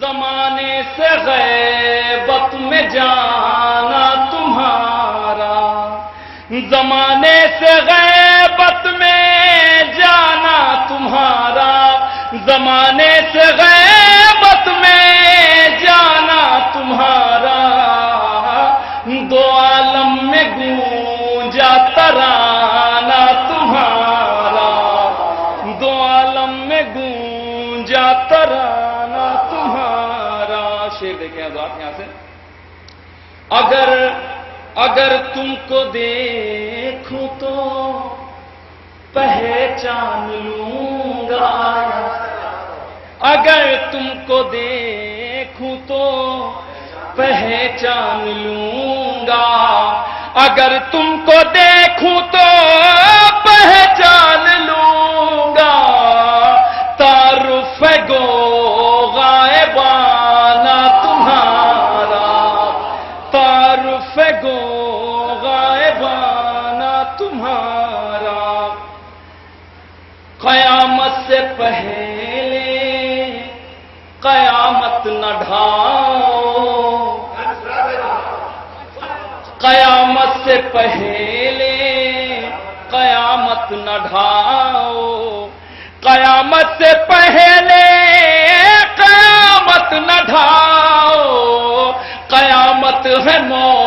زمانے سے غیبت میں جانا تمہارا، زمانے سے غیبت میں جانا تمہارا، زمانے سے غیبت میں جانا تمہارا، دو عالم میں گونجا ترانہ تمہارا، دو عالم میں گونجا ترانہ تمہارا۔ شعر دیکھیں حضرات یہاں سے، اگر تم کو دیکھوں تو پہچان لوں گا، اگر تم کو دیکھوں تو پہچان لوں گا، اگر تم کو دیکھوں تو پہچان لوں گا، تعارف گو غائبانہ تمہارا، تعارف گو غائبانہ تمہارا، قیامت سے پہلے قیامت نہ ڈھاؤ، قیامت سے پہلے قیامت نہ ڈھاؤ، قیامت سے پہلے قیامت نہ ڈھاؤ، قیامت ہے موت